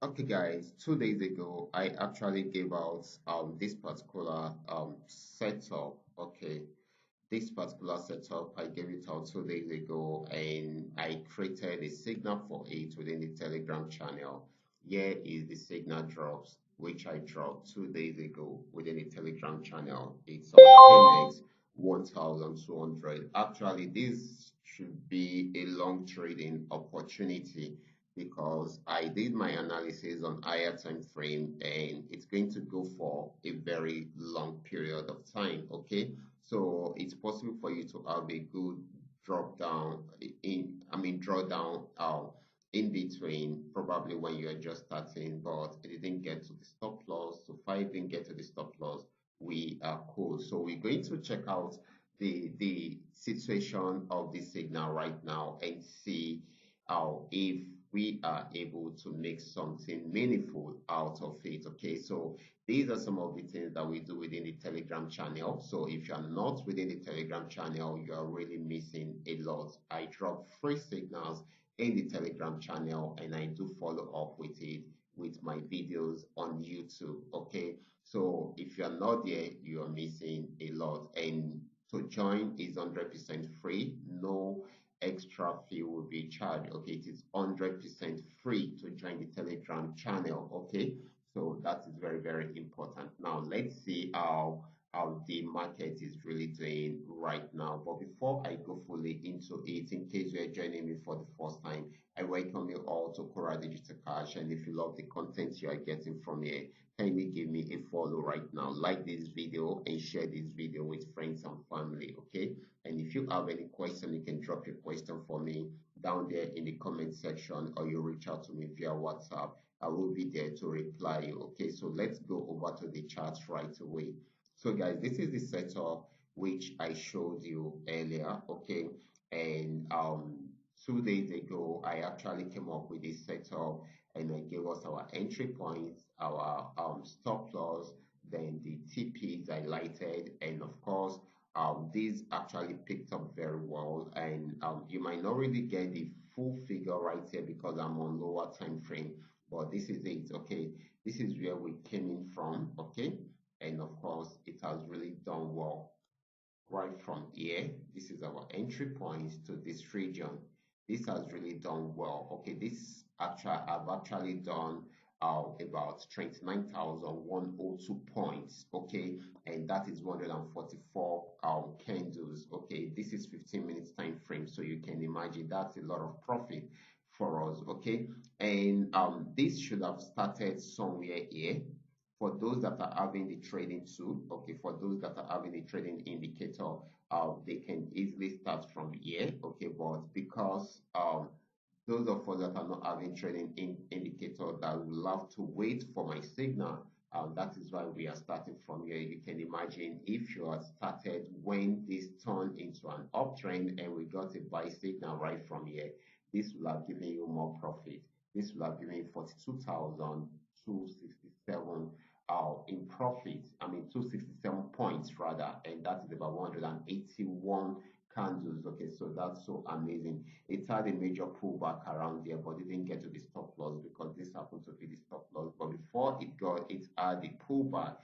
Okay, guys, 2 days ago, I actually gave out this particular setup. Okay, this particular setup, I gave it out 2 days ago, and I created a signal for it within the Telegram channel. Here is the signal drops, which I dropped 2 days ago within the Telegram channel. It's on PMX 1200. Actually, this should be a long trading opportunity because I did my analysis on higher time frame and it's going to go for a very long period of time. Okay, so it's possible for you to have a good drop down drawdown in between, probably when you are just starting, but it didn't get to the stop loss. So if I didn't get to the stop loss, we are cool. So we're going to check out the situation of the signal right now and see how if we are able to make something meaningful out of it. Okay, so these are some of the things that we do within the Telegram channel. So if you're not within the Telegram channel, you are really missing a lot. I drop free signals in the Telegram channel and I do follow up with it with my videos on YouTube. Okay, so if you're not there, you are missing a lot. And to join is 100% free. No extra fee will be charged. Okay, it is 100% free to join the Telegram channel. Okay, so that is very, very important. Now let's see how the market is really doing right now. But before I go fully into it, in case you are joining me for the first time, I welcome you all to Qora Digital Cash. And if you love the content you are getting from here, kindly give me a follow right now. Like this video and share this video with friends and family. Okay. And if you have any question, you can drop your question for me down there in the comment section or you reach out to me via WhatsApp. I will be there to reply you. Okay, so let's go over to the charts right away. So guys, this is the setup which I showed you earlier. Okay, and 2 days ago, I actually came up with this setup and I gave us our entry points, our stop loss, then the TPs highlighted, and of course, these actually picked up very well. And you might not really get the full figure right here because I'm on lower time frame, but this is it. Okay, this is where we came in from. Okay, and of course, it has really done well right from here. This is our entry points to this region. This has really done well. Okay, this actually I've actually done about 29,102 points. Okay, and that is 144 candles. Okay, this is 15 minutes time frame, so you can imagine that's a lot of profit for us. Okay, and this should have started somewhere here for those that are having the trading tool. Okay, for those that are having the trading indicator, they can easily start from here. Okay, but because those of us that are not having trading indicator, that will have to wait for my signal, that is why we are starting from here. You can imagine if you had started when this turned into an uptrend and we got a buy signal right from here, this will have given you more profit. This will have given you 42,267 in profit. I mean, 267 points rather, and that is about 181 candles. Okay, so that's so amazing. It had a major pullback around there, but it didn't get to the stop loss because this happened to be the stop loss. But before it had the pullback,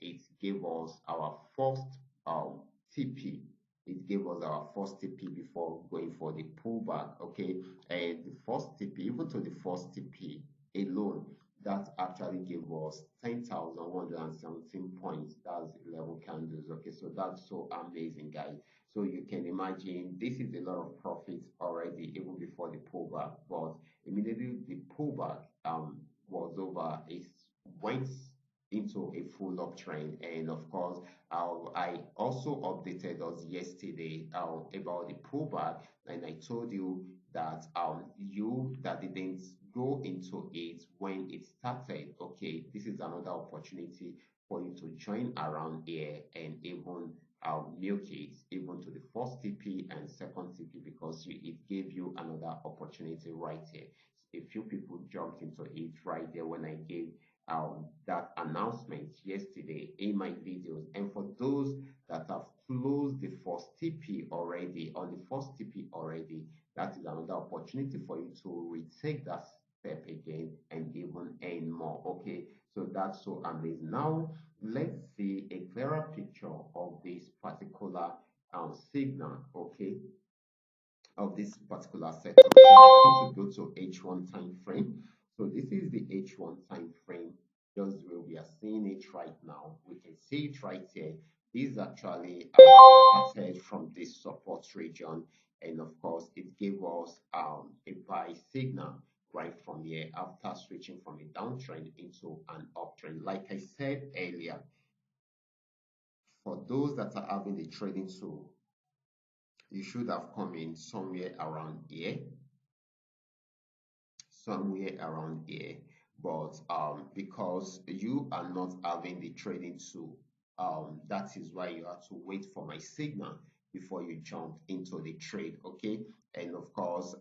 it gave us our first TP. It gave us our first TP before going for the pullback. Okay, and the first TP, even to the first TP alone, that actually gave us 10,117 points. That's 11 candles. Okay, so that's so amazing, guys. So you can imagine this is a lot of profit already, even before the pullback. But immediately the pullback was over, it went into a full uptrend. And of course, I also updated us yesterday about the pullback, and I told you that you that didn't go into it when it started. Okay, this is another opportunity for you to join around here and even milk it even to the first TP and second TP because it gave you another opportunity right here. A few people jumped into it right there when I gave that announcement yesterday in my videos. And for those that have closed the first TP already, on the first TP already, that is another opportunity for you to retake that step again and even earn more. Okay, so that's so amazing. Now let's see a clearer picture of this particular signal. Okay, of this particular setup. So I'm going to go to H1 time frame. So this is the H1 time frame, just where we are seeing it right now. We can see it right here. This actually started from this support region, and of course, it gave us a buy signal right from here after switching from a downtrend into an uptrend. Like I said earlier, for those that are having the trading tool, you should have come in somewhere around here, but because you are not having the trading tool, that is why you have to wait for my signal before you jump into the trade. Okay, and of course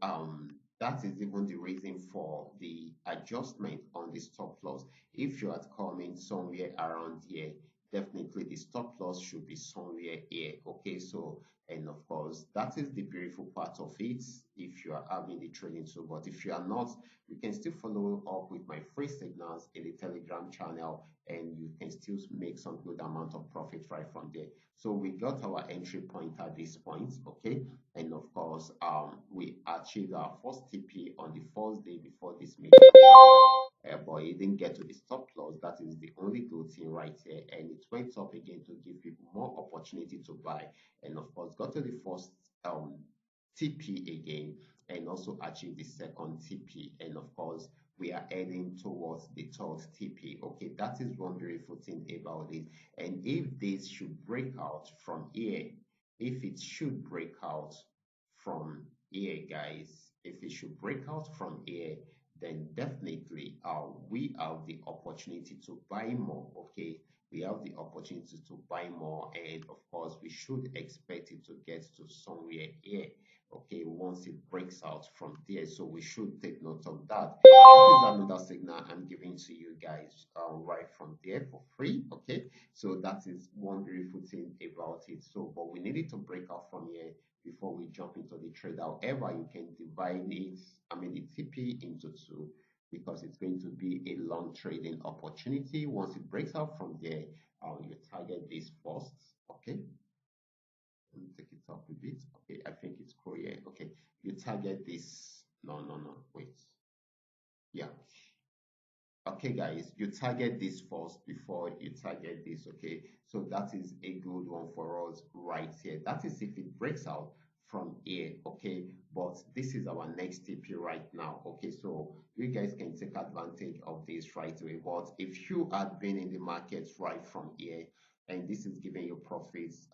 that is even the reason for the adjustment on the stop loss. If you are coming somewhere around here, definitely the stop loss should be somewhere here. Okay, so and of course that is the beautiful part of it if you are having the trading tool. But if you are not, you can still follow up with my free signals in the Telegram channel, and you can still make some good amount of profit right from there. So we got our entry point at this point. Okay, and of course we achieved our first TP on the first day before this meeting, but it didn't get to the stop loss. That is the only good thing right here, and it went up again to give people more opportunity to buy, and of course got to the first TP again, and also achieve the second TP, and of course we are heading towards the third TP. Okay, that is one beautiful thing about it. And if this should break out from here, if it should break out from here, guys, if it should break out from here, then definitely we have the opportunity to buy more. Okay, we have the opportunity to buy more, and of course we should expect it to get to somewhere here. Okay, once it breaks out from there, so we should take note of that. That is another signal I'm giving to you guys right from there for free. Okay, so that is one beautiful thing about it. So but we needed to break out from here before we jump into the trade. However, you can divide it, I mean the TP into two, because it's going to be a long trading opportunity. Once it breaks out from there, you target this first. Okay, let me take it up a bit. Okay, I think it's Qora. Okay, you target this. No, wait. Yeah. Okay, guys, you target this first before you target this. Okay, so that is a good one for us right here. That is if it breaks out from here. Okay, but this is our next TP right now. Okay, so you guys can take advantage of this right away. But if you had been in the market right from here and this is giving you profits,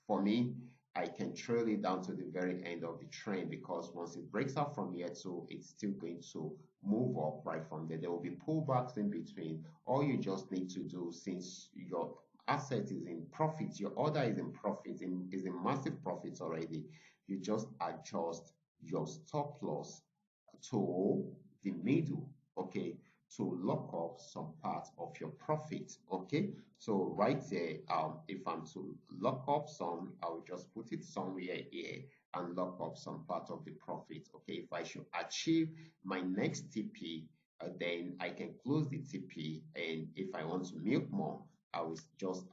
for me, I can trail it down to the very end of the trend, because once it breaks out from here, so it's still going to move up right from there. There will be pullbacks in between. All you just need to do, since your asset is in profits, your order is in profits, is in massive profits already, you just adjust your stop loss to the middle. Okay, to lock up some part of your profit. Okay, so right there, if I'm to lock up some, I'll just put it somewhere here and lock up some part of the profit. Okay, if I should achieve my next TP, then I can close the TP, and if I want to milk more, I will just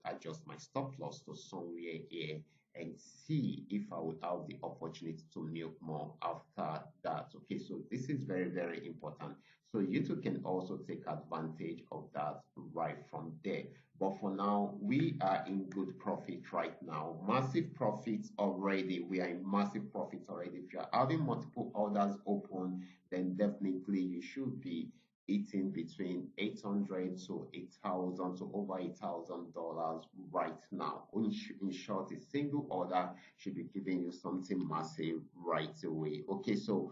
adjust my stop loss to somewhere here and see if I would have the opportunity to milk more after that. Okay, so this is very, very important. So you too can also take advantage of that right from there. But for now, we are in good profit right now. Massive profits already. We are in massive profits already. If you are having multiple orders open, then definitely you should be eating between 800 to 8,000 to over $8,000 right now. In short, a single order should be giving you something massive right away. Okay, so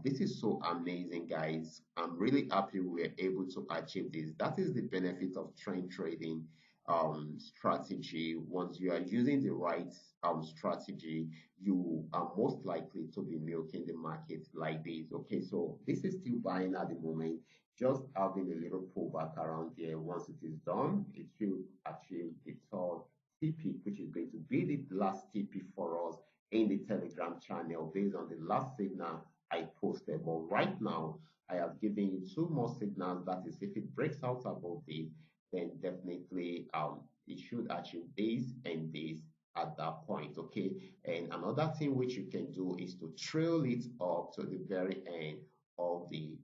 this is so amazing, guys. I'm really happy we were able to achieve this. That is the benefit of trend trading strategy. Once you are using the right strategy, you are most likely to be milking the market like this. Okay, so this is still buying at the moment, just having a little pullback around here. Once it is done, it will achieve the third TP, which is going to be the last TP for us in the Telegram channel based on the last signal I posted. But right now, I have giving you two more signals. That is, if it breaks out above this, then definitely it should achieve this and this at that point. Okay. And another thing which you can do is to trail it up to the very end of the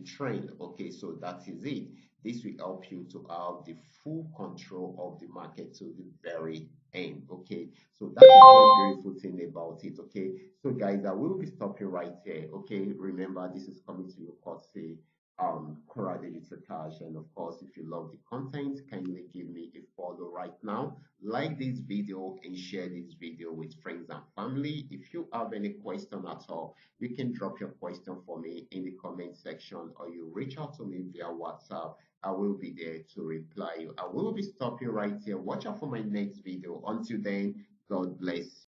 trend. Okay, so that is it. This will help you to have the full control of the market to the very end. Okay, so that is one beautiful thing about it. Okay, so guys, I will be stopping right here. Okay, remember this is coming to you courtesy Qora Digital Cash. And of course, if you love the content, kindly give me a follow right now. Like this video and share this video with friends and family. If you have any question at all, you can drop your question for me in the comment section, or you reach out to me via WhatsApp. I will be there to reply you. I will be stopping right here. Watch out for my next video. Until then, God bless.